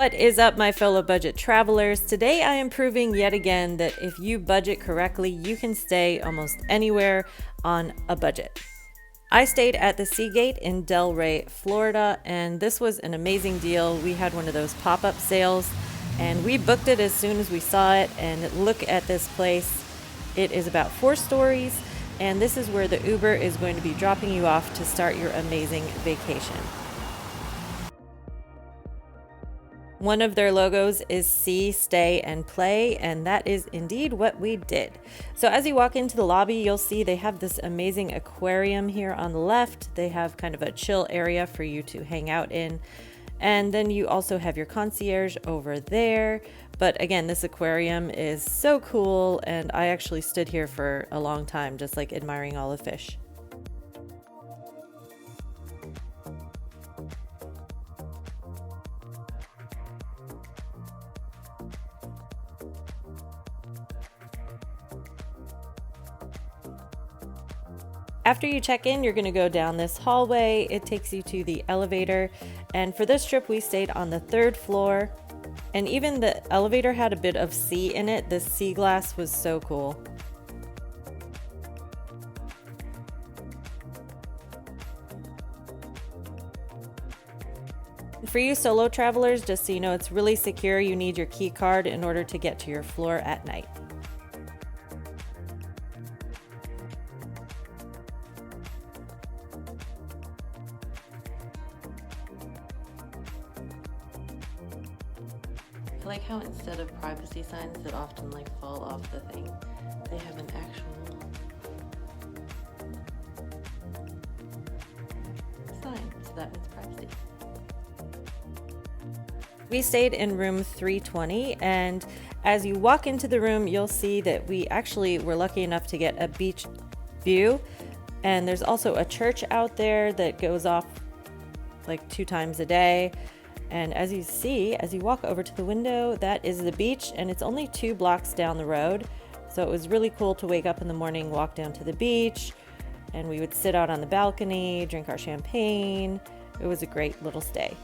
What is up, my fellow budget travelers? Today I am proving yet again that if you budget correctly, you can stay almost anywhere on a budget. I stayed at the Seagate in Delray, Florida, and this was an amazing deal. We had one of those pop-up sales and we booked it as soon as we saw it. And look at this place. It is about 4 stories, and this is where the Uber is going to be dropping you off to start your amazing vacation. One of their logos is see, stay, and play, and that is indeed what we did. So as you walk into the lobby, you'll see they have this amazing aquarium here on the left. They have kind of a chill area for you to hang out in. And then you also have your concierge over there. But again, this aquarium is so cool, and I actually stood here for a long time, just like admiring all the fish. After you check in, you're going to go down this hallway. It takes you to the elevator. And for this trip, we stayed on the 3rd floor. And even the elevator had a bit of sea in it. The sea glass was so cool. For you solo travelers, just so you know, it's really secure. You need your key card in order to get to your floor at night. I like how instead of privacy signs that often fall off the thing, they have an actual sign, so that means privacy. We stayed in room 320, and as you walk into the room, you'll see that we actually were lucky enough to get a beach view, and there's also a church out there that goes off 2 times a day. And as you see, as you walk over to the window, that is the beach, and it's only 2 blocks down the road. So it was really cool to wake up in the morning, walk down to the beach, and we would sit out on the balcony, drink our champagne. It was a great little stay.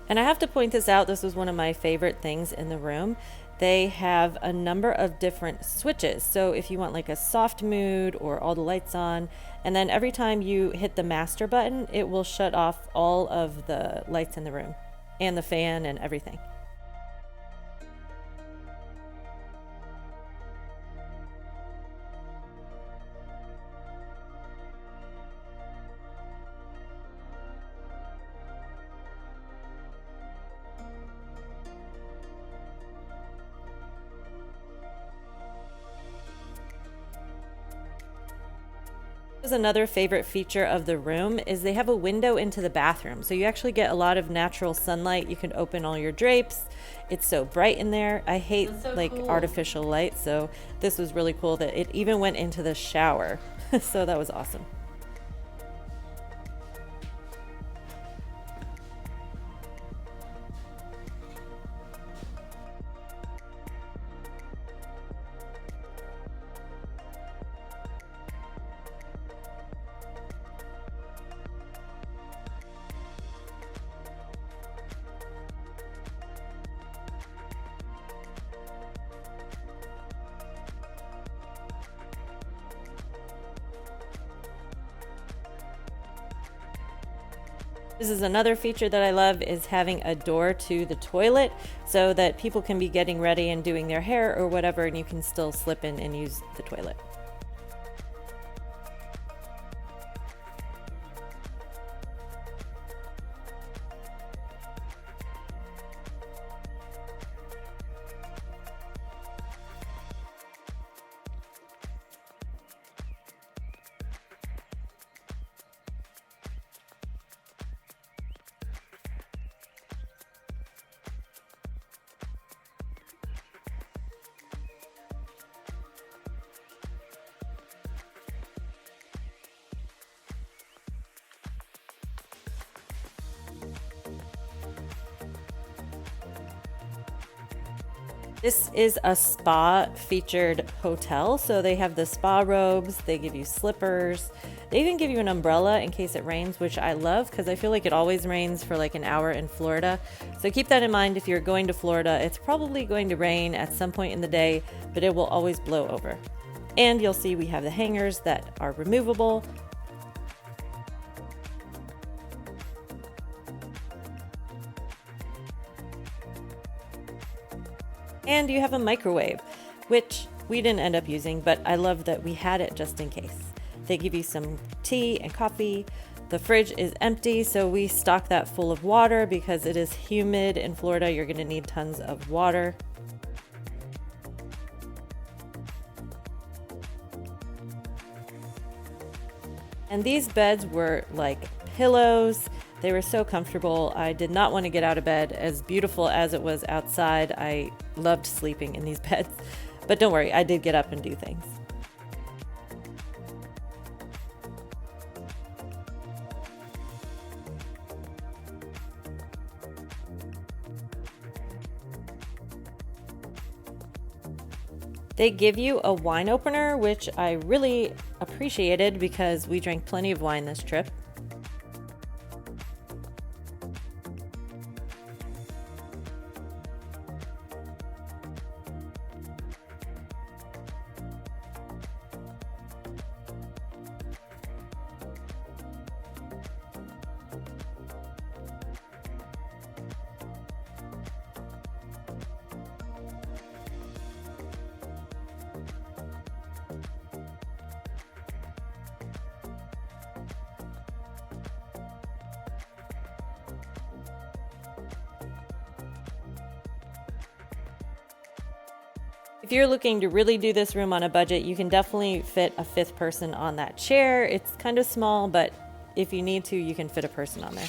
And I have to point this out, this was one of my favorite things in the room. They have a number of different switches. So if you want a soft mood or all the lights on, and then every time you hit the master button, it will shut off all of the lights in the room and the fan and everything. Another favorite feature of the room is they have a window into the bathroom, so you actually get a lot of natural sunlight. You can open all your drapes. It's so bright in there. I hate cool artificial light, so this was really cool that it even went into the shower. So that was awesome. This is another feature that I love, is having a door to the toilet so that people can be getting ready and doing their hair or whatever, and you can still slip in and use the toilet. This is a spa featured hotel, so they have the spa robes, they give you slippers, They even give you an umbrella in case it rains, which I love because I feel like it always rains for like an hour in Florida. So keep that in mind if you're going to Florida. It's probably going to rain at some point in the day, but it will always blow over. And you'll see we have the hangers that are removable. And you have a microwave, which we didn't end up using, but I love that we had it just in case. They give you some tea and coffee. The fridge is empty, so we stock that full of water because it is humid in Florida. You're going to need tons of water. And these beds were like pillows. They were so comfortable. I did not want to get out of bed. As beautiful as it was outside, I loved sleeping in these beds. But don't worry, I did get up and do things. They give you a wine opener, which I really appreciated because we drank plenty of wine this trip. If you're looking to really do this room on a budget, you can definitely fit a fifth person on that chair. It's kind of small, but if you need to, you can fit a person on there.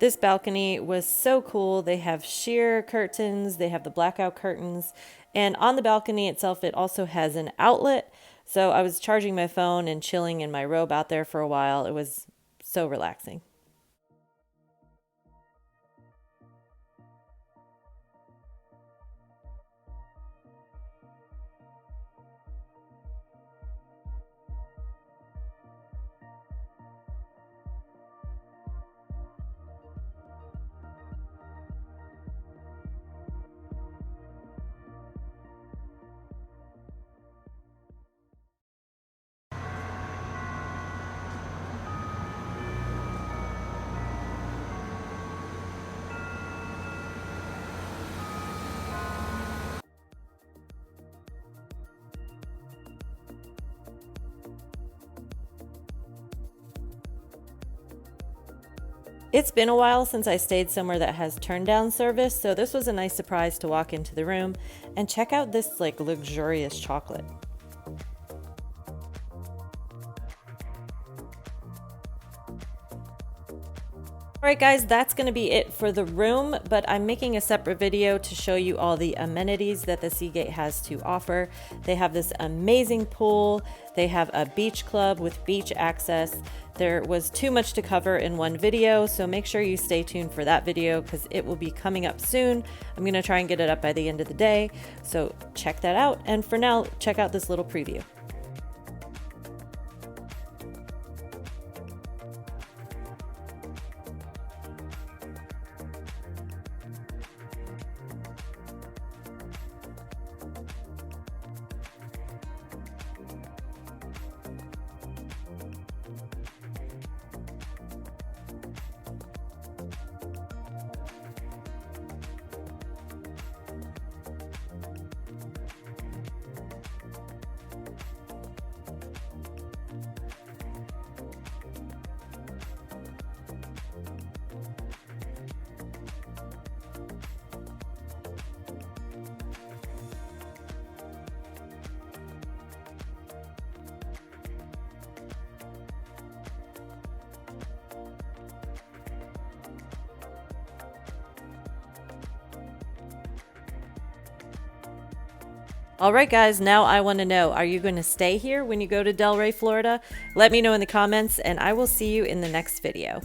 This balcony was so cool. They have sheer curtains, they have the blackout curtains, and on the balcony itself, it also has an outlet. So I was charging my phone and chilling in my robe out there for a while. It was so relaxing. It's been a while since I stayed somewhere that has turn down service, so this was a nice surprise to walk into the room and check out this like luxurious chocolate. Alright guys, that's going to be it for the room, but I'm making a separate video to show you all the amenities that the Seagate has to offer. They have this amazing pool, they have a beach club with beach access. There was too much to cover in one video, so make sure you stay tuned for that video because it will be coming up soon. I'm going to try and get it up by the end of the day, so check that out. And for now, check out this little preview. All right, guys, now I want to know, are you going to stay here when you go to Delray, Florida? Let me know in the comments, and I will see you in the next video.